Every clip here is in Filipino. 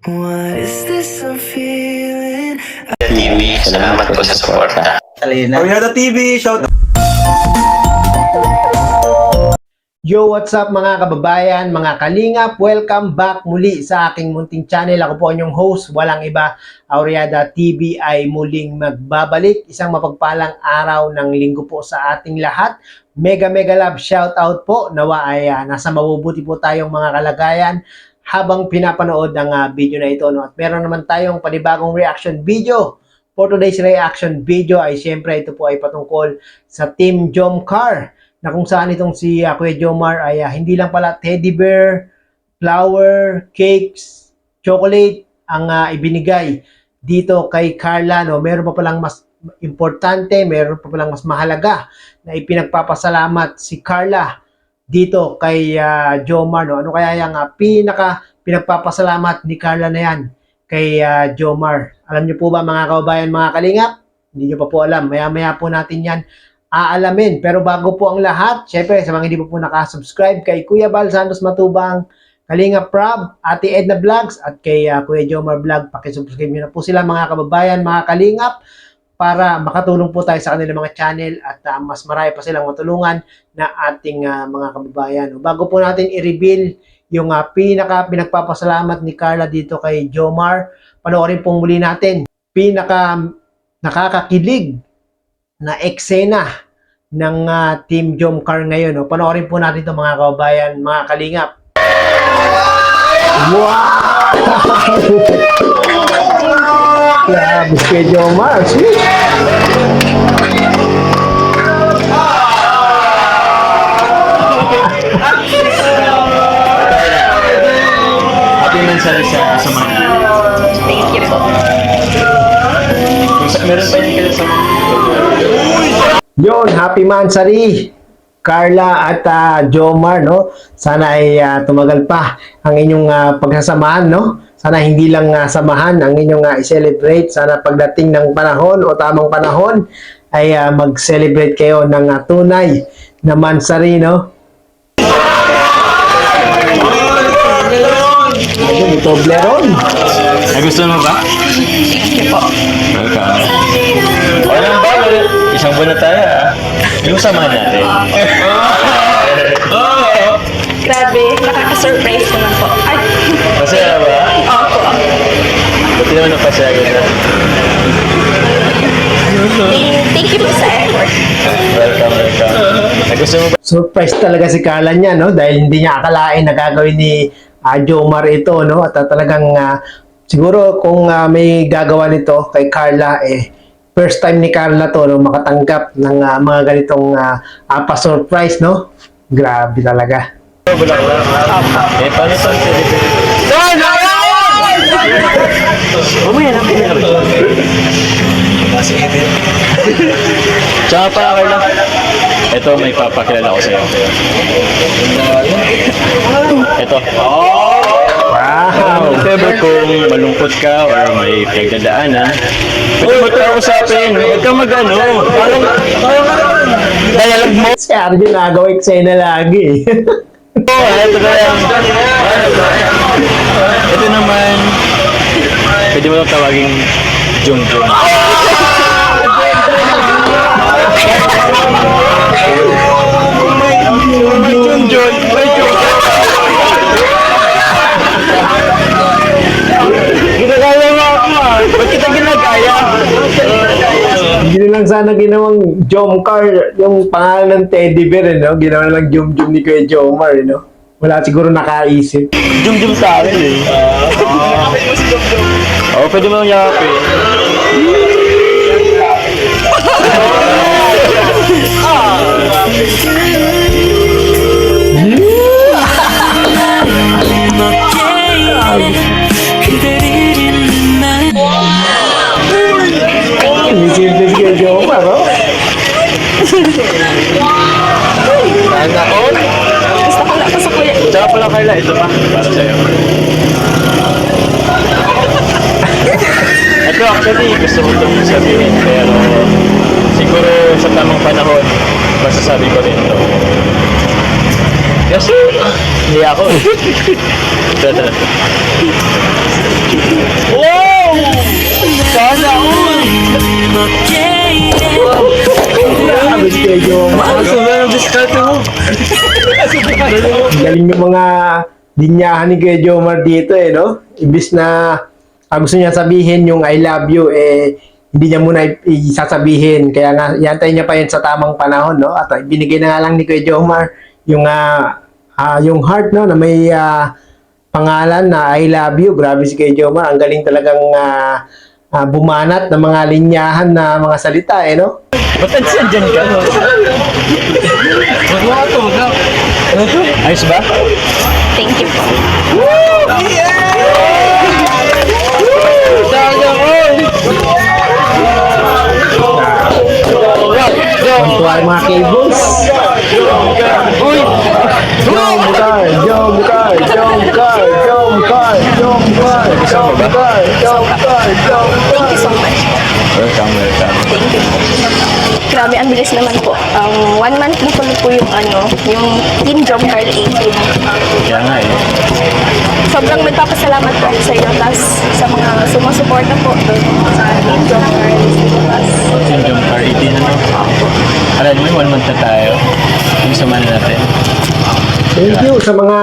What is this I'm feeling? TV, salamat po sa suporta. Oriada TV, shout out. Yo, what's up mga kababayan, mga kalingap? Welcome back muli sa aking munting channel. Ako po ang inyong host, walang iba, Oriada TV ay muling magbabalik. Isang mapagpalang araw ng linggo po sa ating lahat. Mega love shout out po. Nawa ay nasa mabubuti po tayong mga kalagayan habang pinapanood ang video na ito. No? At meron naman tayong panibagong reaction video. For today's reaction video ay siyempre ito po ay patungkol sa Team Jomcar, na kung saan itong si Kuya Jomar ay hindi lang pala teddy bear, flower, cakes, chocolate ang ibinigay dito kay Carla. No? Meron pa palang mas importante, meron pa palang mas mahalaga na ipinagpapasalamat si Carla dito kay Jomar. No? Ano kaya yung pinagpapasalamat ni Carla na yan kay Jomar? Alam niyo po ba mga kababayan, mga kalingap? Hindi niyo pa po alam. Maya-maya po natin yan aalamin. Pero bago po ang lahat, syempre sa mga hindi po nakasubscribe kay Kuya Bal Santos Matubang, Kalingap Prab, Ate Edna Vlogs at kay Kuya Jomar Vlog, pakisubscribe niyo na po sila mga kababayan, mga kalingap, para makatulong po tayo sa kanilang mga channel at mas marami pa silang matulungan na ating mga kababayan. Bago po natin i-reveal yung pinagpapasalamat ni Carla dito kay Jomar, panoorin pong muli natin nakakakilig na eksena ng Team Jomcar ngayon. Panoorin po natin ito mga kababayan, mga kalingap. Wow! Grabe kay Jomar. Sweet! Happy mensahe sa mga. Thank you po. Meron pa yung kalit sa mga. Yon, happy mansari Carla at Jomar, no? Sana ay tumagal pa ang inyong pagsasamahan, no? Sana hindi lang samahan ang inyong i-celebrate. Sana pagdating ng panahon o tamang panahon ay mag-celebrate kayo ng tunay na mansari, no? Ayun, Toblerone. Ay, gusto mo ba? Thank you po. Welcome. Walang ba? Isang buwan na tayo, Yung samahan natin. Grabe, nakaka-surprise naman po. Ay, Masaya ba? opo. Buti naman napasayagan na. Thank you po sa effort. Welcome. Gusto mo ba? Surprise talaga si Carla niya, no? Dahil hindi niya akalain na gagawin ni Jomar ito, no? At talagang siguro kung may gagawa nito kay Carla, first time ni Carla to, no? Makatanggap ng mga ganitong pa-surprise, no? Grabe talaga. Paano sa Tsaka pala Carla, ito may papakilala ko sa'yo. Ito. Wow! If ever kung malungkot ka or may pinagdadaanan, pwede mo tayo usapin. Huwag kang mag-ano. Dialogue mo. Si Arjun nagawa eksena lagi. Ito na yan. Ito naman, pwede mo lang tawaging Jung-Jung. Jung-Jung. Ginagaya mo ako Ba't kita ginagaya? Hindi lang sana ginawang Jomcar yung pangalan ng teddy bear, no? Ginawa lang Jom ni Kuya Jomar, no? Wala siguro nakaisip. Jung-Jung sa akin Oo, pwede mo lang yakapin. Inisip si Kuya Jomar, no? Sana all. Gusto ko lang sa kuya. Tsaka pala Carla, ito pa para sa'yo. Ito actually, gusto ko itong sabihin, pero siguro sa tamang panahon, masasabi ko rin ito. Kasi, Hindi ako. Wow! Sana all! Abis kayo, Jomar. Sobrang discount mo. Galing yung mga linyahan ni Kuya Jomar dito eh, no? Ibis na gusto niya sabihin yung I love you, eh, hindi niya muna isasabihin. Kaya nga, yantay niya pa yun sa tamang panahon, no? At binigay na nga lang ni Kuya Jomar yung heart, no? Na may pangalan na I love you. Grabe si Kuya Jomar. Ang galing talagang bumanat ng mga linyahan na mga salita, eh, no? Ba't nandiyan ka? Ayos ba? Thank you po. Tuwa yung mga cables. Jomcar, Jomcar, Jomcar, Jomcar, Jomcar, Jomcar, Jomcar, Thank you so much. Welcome. Thank you po. Grabe, ang bilis naman po. 1 month na po yung yung Team Jomcar 18. Kaya nga eh. Sobrang nagpapasalamat po ako sa iyo, tas sa mga sumusuporta po doon sa Team Jomcar 18. Yung jump car 18 ano? Alam mo, 1 month na tayo. Yung samahan natin. Thank you sa mga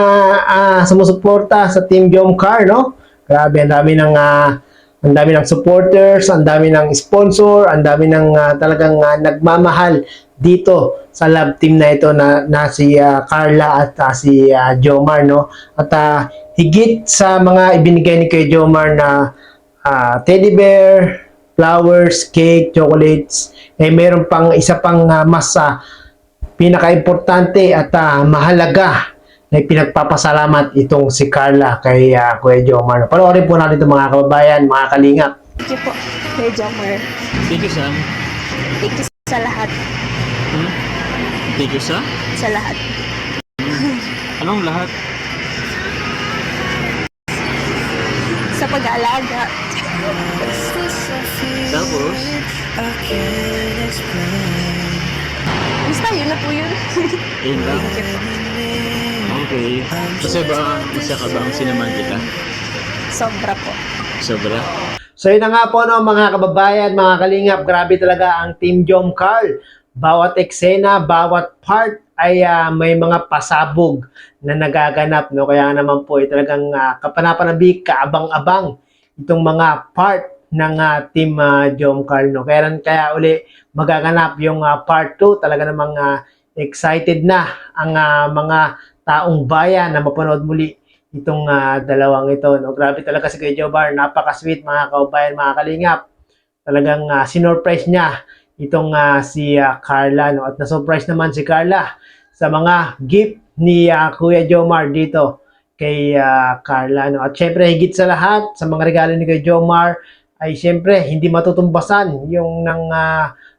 sumusuporta sa Team Jomcar, no? Grabe, ang dami ng supporters, ang dami ng sponsor, ang dami ng talagang nagmamahal dito sa love team na ito na si Carla at si Jomar, no? At higit sa mga ibinigay ni Kuya Jomar na teddy bear, flowers, cake, chocolates, eh meron pang isa pang mas pinaka-importante at mahalaga na pinagpapasalamat itong si Carla kay Kuya Jomar. Panoorin po natin ito mga kababayan, mga kalingap. Thank you po, Kuya Jomar. Thank you, Sam. Thank you sa lahat. Thank you, Sam. Sa lahat. Anong lahat? Sa pag-aalaga. Tapos? Basta, yun na po yun. Yun lang. Okay. Kasi ba, masaya ka ba ang sinamahan kita? Sobra po. Sobra. So yun na nga po, no, mga kababayan, mga kalingap, grabe talaga ang Team Jomcar. Bawat eksena, bawat part ay may mga pasabog na nagaganap, no? Kaya naman po talagang kapanapanabik, kaabang-abang itong mga part ng Team Jomcar, no? Kaya uli magaganap yung part 2. Talaga namang excited na ang mga taong bayan na mapanood muli itong dalawang ito, no? Grabe talaga si Kuya Jomar, napaka-sweet mga kababayan, mga kalingap. Talagang sinurprise niya itong si Carla, no? At na-surprise naman si Carla sa mga gift ni Kuya Jomar dito kay Carla, no? At syempre higit sa lahat sa mga regalo ni Kuya Jomar ay syempre hindi matutumbasan yung ng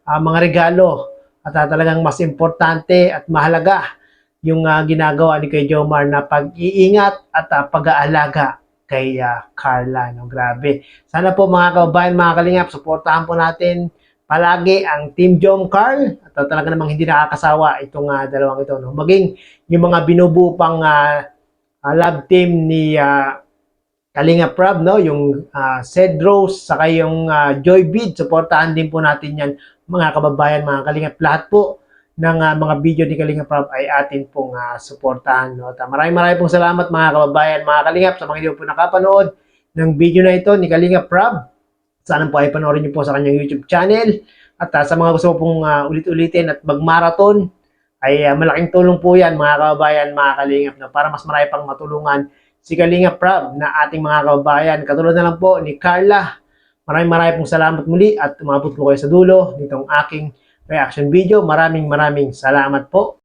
mga regalo at talagang mas importante at mahalaga yung ginagawa ni Kuya Jomar na pag-iingat at pag-aalaga kay Carla, no? Grabe. Sana po mga kababayan, mga kalingap, suportahan po natin palagi ang Team Jomcar at talaga namang hindi nakakasawa itong dalawang ito, no? Maging yung mga binubuo pang love team ni Kalinga Prab, no? Yung Cedros, saka yung Joy Bid, suportahan din po natin yan mga kababayan, mga kalingap. Lahat po ng mga video ni Kalinga Prab ay atin pong suportahan, no? At maraming pong salamat mga kababayan, mga kalingap, sa mga hindi po nakapanood ng video na ito ni Kalinga Prab. Sana po ay panoorin niyo po sa kanyang YouTube channel. At sa mga gusto pong ulit-ulitin at mag-marathon, ay malaking tulong po yan mga kababayan, mga kalingap, no? Para mas marami pang matulungan si Kalinga Prab na ating mga kababayan. Katulad na lang po ni Carla. Maraming pong salamat muli at umabot po kayo sa dulo nitong aking reaction video. Maraming salamat po.